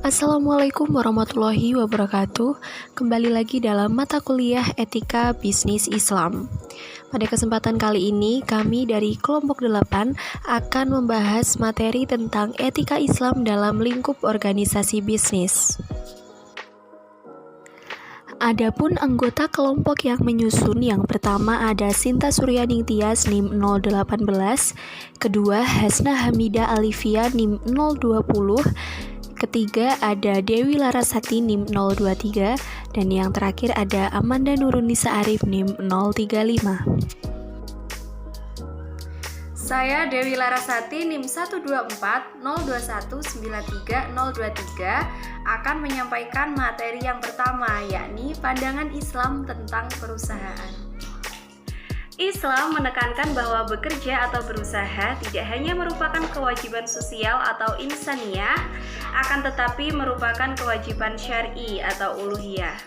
Assalamualaikum warahmatullahi wabarakatuh. Kembali lagi dalam mata kuliah Etika Bisnis Islam. Pada kesempatan kali ini, kami dari kelompok 8 akan membahas materi tentang etika Islam dalam lingkup organisasi bisnis. Adapun anggota kelompok yang menyusun, yang pertama ada Sinta Suryaning Tias NIM 018, kedua Hasna Hamida Alivia NIM 020, ketiga ada Dewi Larasati NIM 023, dan yang terakhir ada Amanda Nurunisa Arif NIM 035. Saya Dewi Larasati NIM 12402193023 akan menyampaikan materi yang pertama, yakni pandangan Islam tentang perusahaan. Islam menekankan bahwa bekerja atau berusaha tidak hanya merupakan kewajiban sosial atau insaniyah, akan tetapi merupakan kewajiban syar'i atau uluhiyah.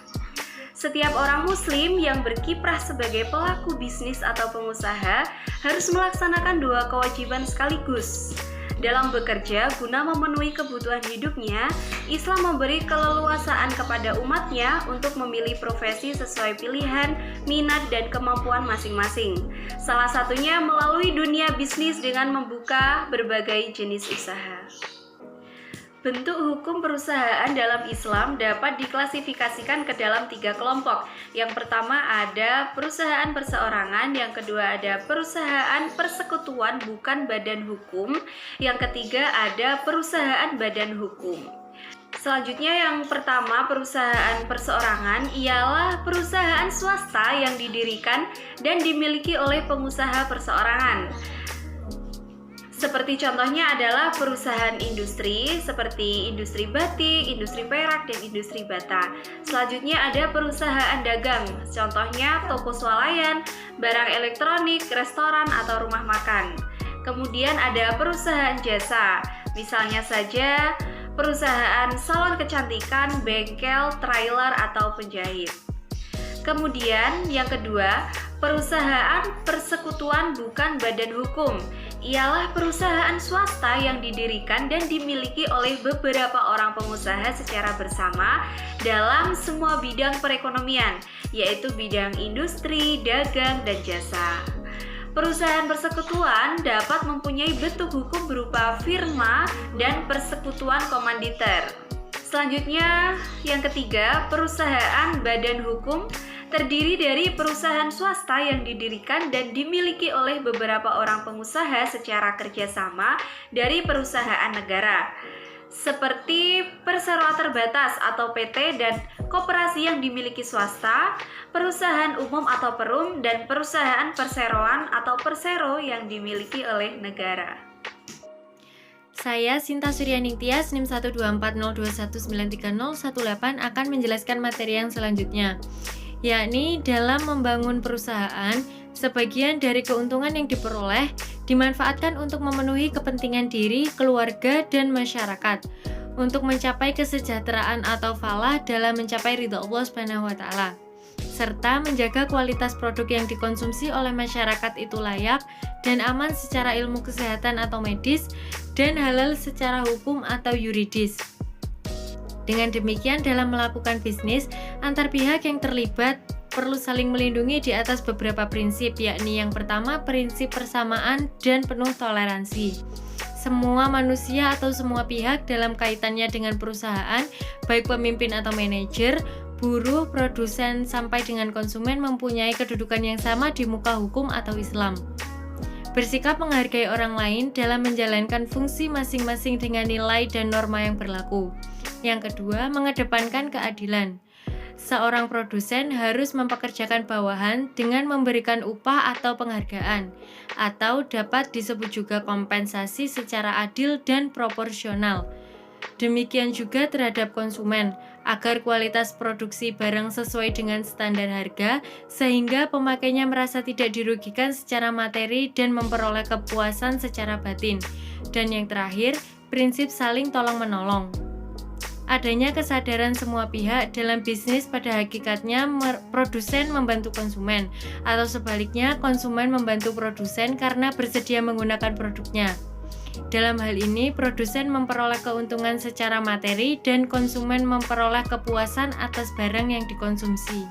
Setiap orang muslim yang berkiprah sebagai pelaku bisnis atau pengusaha harus melaksanakan dua kewajiban sekaligus. Dalam bekerja guna memenuhi kebutuhan hidupnya, Islam memberi keleluasaan kepada umatnya untuk memilih profesi sesuai pilihan, minat, dan kemampuan masing-masing. Salah satunya melalui dunia bisnis dengan membuka berbagai jenis usaha. Bentuk hukum perusahaan dalam Islam dapat diklasifikasikan ke dalam 3 kelompok. Yang pertama ada perusahaan perseorangan, yang kedua ada perusahaan persekutuan bukan badan hukum, yang ketiga ada perusahaan badan hukum. Selanjutnya yang pertama, perusahaan perseorangan ialah perusahaan swasta yang didirikan dan dimiliki oleh pengusaha perseorangan. Seperti contohnya adalah perusahaan industri seperti industri batik, industri perak, dan industri bata. Selanjutnya ada perusahaan dagang, contohnya toko swalayan, barang elektronik, restoran, atau rumah makan. Kemudian ada perusahaan jasa, misalnya saja perusahaan salon kecantikan, bengkel, trailer, atau penjahit. Kemudian yang kedua, perusahaan persekutuan bukan badan hukum ialah perusahaan swasta yang didirikan dan dimiliki oleh beberapa orang pengusaha secara bersama dalam semua bidang perekonomian, yaitu bidang industri, dagang, dan jasa. Perusahaan persekutuan dapat mempunyai bentuk hukum berupa firma dan persekutuan komanditer. Selanjutnya, yang ketiga, perusahaan badan hukum terdiri dari perusahaan swasta yang didirikan dan dimiliki oleh beberapa orang pengusaha secara kerjasama dari perusahaan negara, seperti perseroan terbatas atau PT dan koperasi yang dimiliki swasta, perusahaan umum atau perum, dan perusahaan perseroan atau persero yang dimiliki oleh negara. Saya Sinta Suryaning Tias NIM 12402193018 akan menjelaskan materi yang selanjutnya, yakni dalam membangun perusahaan, sebagian dari keuntungan yang diperoleh dimanfaatkan untuk memenuhi kepentingan diri, keluarga, dan masyarakat untuk mencapai kesejahteraan atau falah dalam mencapai ridha Allah SWT, serta menjaga kualitas produk yang dikonsumsi oleh masyarakat itu layak dan aman secara ilmu kesehatan atau medis dan halal secara hukum atau yuridis. Dengan demikian, dalam melakukan bisnis, antar pihak yang terlibat perlu saling melindungi di atas beberapa prinsip, yakni yang pertama, prinsip persamaan dan penuh toleransi. Semua manusia atau semua pihak dalam kaitannya dengan perusahaan, baik pemimpin atau manajer, buruh, produsen, sampai dengan konsumen mempunyai kedudukan yang sama di muka hukum atau Islam. Bersikap menghargai orang lain dalam menjalankan fungsi masing-masing dengan nilai dan norma yang berlaku. Yang kedua, mengedepankan keadilan. Seorang produsen harus mempekerjakan bawahan dengan memberikan upah atau penghargaan, atau dapat disebut juga kompensasi secara adil dan proporsional. Demikian juga terhadap konsumen, agar kualitas produksi barang sesuai dengan standar harga, sehingga pemakainya merasa tidak dirugikan secara materi dan memperoleh kepuasan secara batin. Dan yang terakhir, prinsip saling tolong-menolong. Adanya kesadaran semua pihak dalam bisnis pada hakikatnya produsen membantu konsumen, atau sebaliknya konsumen membantu produsen karena bersedia menggunakan produknya. Dalam hal ini, produsen memperoleh keuntungan secara materi dan konsumen memperoleh kepuasan atas barang yang dikonsumsi.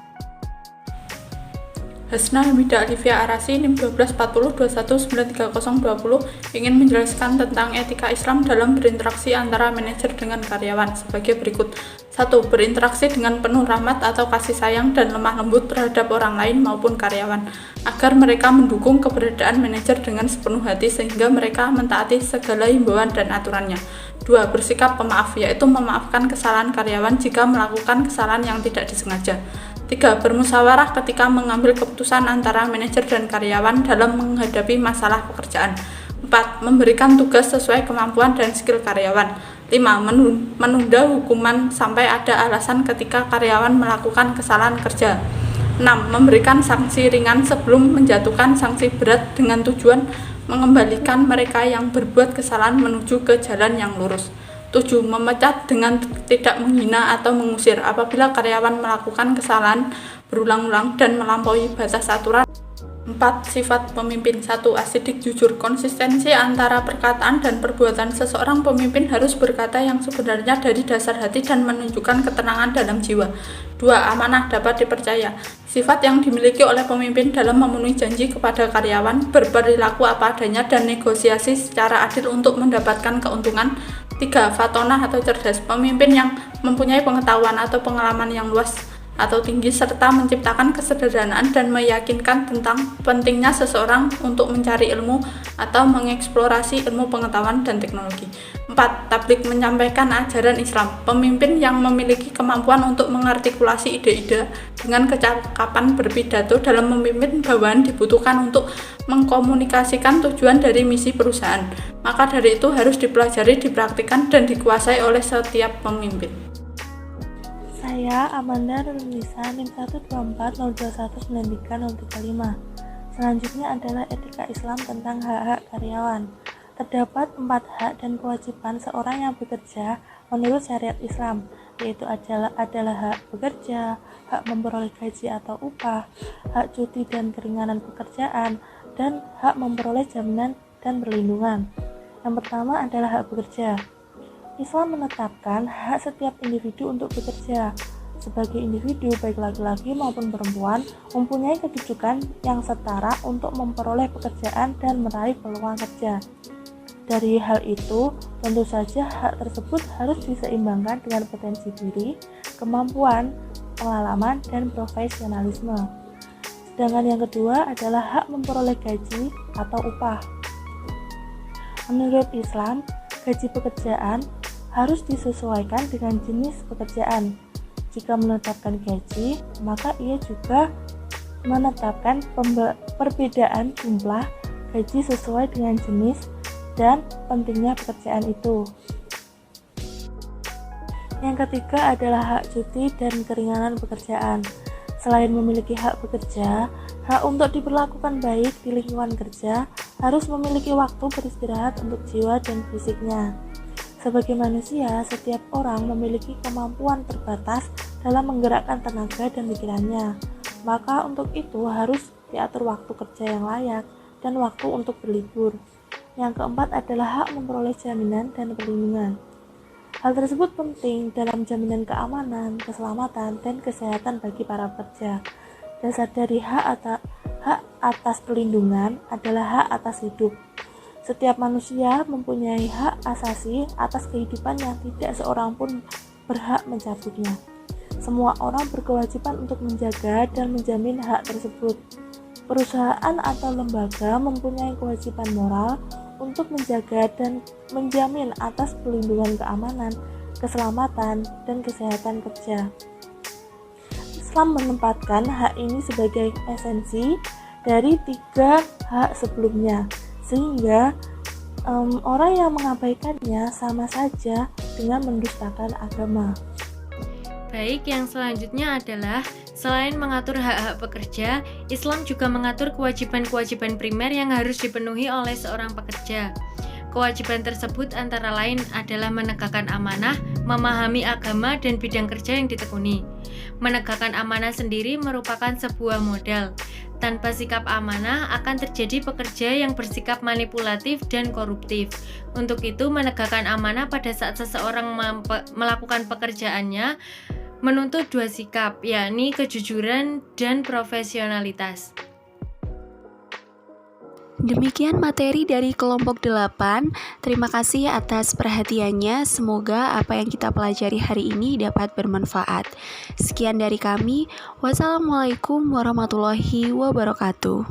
Hasna Hamidah Alifia Arasi NIM 124021930020 ingin menjelaskan tentang etika Islam dalam berinteraksi antara manajer dengan karyawan sebagai berikut. 1. Berinteraksi dengan penuh rahmat atau kasih sayang dan lemah lembut terhadap orang lain maupun karyawan, agar mereka mendukung keberadaan manajer dengan sepenuh hati sehingga mereka mentaati segala himbauan dan aturannya. 2. Bersikap pemaaf, yaitu memaafkan kesalahan karyawan jika melakukan kesalahan yang tidak disengaja. 3. Bermusyawarah ketika mengambil keputusan antara manajer dan karyawan dalam menghadapi masalah pekerjaan. 4. Memberikan tugas sesuai kemampuan dan skill karyawan. 5. Menunda hukuman sampai ada alasan ketika karyawan melakukan kesalahan kerja. 6. Memberikan sanksi ringan sebelum menjatuhkan sanksi berat dengan tujuan mengembalikan mereka yang berbuat kesalahan menuju ke jalan yang lurus. 7. Memecat dengan tidak menghina atau mengusir apabila karyawan melakukan kesalahan berulang-ulang dan melampaui batas aturan. 4. Sifat pemimpin. 1. Asidik jujur. Konsistensi antara perkataan dan perbuatan. Seseorang pemimpin harus berkata yang sebenarnya dari dasar hati dan menunjukkan ketenangan dalam jiwa. 2. Amanah, dapat dipercaya. Sifat yang dimiliki oleh pemimpin dalam memenuhi janji kepada karyawan, berperilaku apa adanya, dan negosiasi secara adil untuk mendapatkan keuntungan. 3. Fatonah atau cerdas. Pemimpin yang mempunyai pengetahuan atau pengalaman yang luas atau tinggi serta menciptakan kesederhanaan dan meyakinkan tentang pentingnya seseorang untuk mencari ilmu atau mengeksplorasi ilmu pengetahuan dan teknologi. 4. Tabligh, menyampaikan ajaran Islam. Pemimpin yang memiliki kemampuan untuk mengartikulasi ide-ide dengan kecakapan berpidato dalam memimpin bawahan dibutuhkan untuk mengkomunikasikan tujuan dari misi perusahaan. Maka dari itu harus dipelajari, dipraktikkan, dan dikuasai oleh setiap pemimpin. Saya Amanda Nurunisa NIM 12402193035. Selanjutnya adalah etika Islam tentang hak-hak karyawan. Terdapat 4 hak dan kewajiban seorang yang bekerja menurut syariat Islam, yaitu adalah hak bekerja, hak memperoleh gaji atau upah, hak cuti dan keringanan pekerjaan, dan hak memperoleh jaminan dan perlindungan. Yang pertama adalah hak bekerja. Islam menetapkan hak setiap individu untuk bekerja. Sebagai individu, baik laki-laki maupun perempuan, mempunyai kedudukan yang setara untuk memperoleh pekerjaan dan meraih peluang kerja. Dari hal itu, tentu saja hak tersebut harus diseimbangkan dengan potensi diri, kemampuan, pengalaman, dan profesionalisme. Sedangkan yang kedua adalah hak memperoleh gaji atau upah. Menurut Islam, gaji pekerjaan harus disesuaikan dengan jenis pekerjaan. Jika menetapkan gaji, maka ia juga menetapkan perbedaan jumlah gaji sesuai dengan jenis dan pentingnya pekerjaan itu. Yang ketiga adalah hak cuti dan keringanan pekerjaan. Selain memiliki hak bekerja, hak untuk diperlakukan baik di lingkungan kerja harus memiliki waktu beristirahat untuk jiwa dan fisiknya. Sebagai manusia, setiap orang memiliki kemampuan terbatas dalam menggerakkan tenaga dan pikirannya. Maka untuk itu harus diatur waktu kerja yang layak dan waktu untuk berlibur. Yang keempat adalah hak memperoleh jaminan dan perlindungan. Hal tersebut penting dalam jaminan keamanan, keselamatan, dan kesehatan bagi para pekerja. Dasar dari hak atas perlindungan adalah hak atas hidup. Setiap manusia mempunyai hak asasi atas kehidupan yang tidak seorang pun berhak mencabutnya. Semua orang berkewajiban untuk menjaga dan menjamin hak tersebut. Perusahaan atau lembaga mempunyai kewajiban moral untuk menjaga dan menjamin atas perlindungan keamanan, keselamatan, dan kesehatan kerja. Islam menempatkan hak ini sebagai esensi dari 3 hak sebelumnya, sehingga orang yang mengabaikannya sama saja dengan mendustakan agama. Baik, yang selanjutnya adalah selain mengatur hak-hak pekerja, Islam juga mengatur kewajiban-kewajiban primer yang harus dipenuhi oleh seorang pekerja. Kewajiban tersebut antara lain adalah menegakkan amanah, memahami agama dan bidang kerja yang ditekuni. Menegakkan amanah sendiri merupakan sebuah modal. Tanpa sikap amanah akan terjadi pekerja yang bersikap manipulatif dan koruptif. Untuk itu, menegakkan amanah pada saat seseorang melakukan pekerjaannya menuntut dua sikap, yakni kejujuran dan profesionalitas. Demikian materi dari kelompok 8. Terima kasih atas perhatiannya. Semoga apa yang kita pelajari hari ini dapat bermanfaat. Sekian dari kami. Wassalamualaikum warahmatullahi wabarakatuh.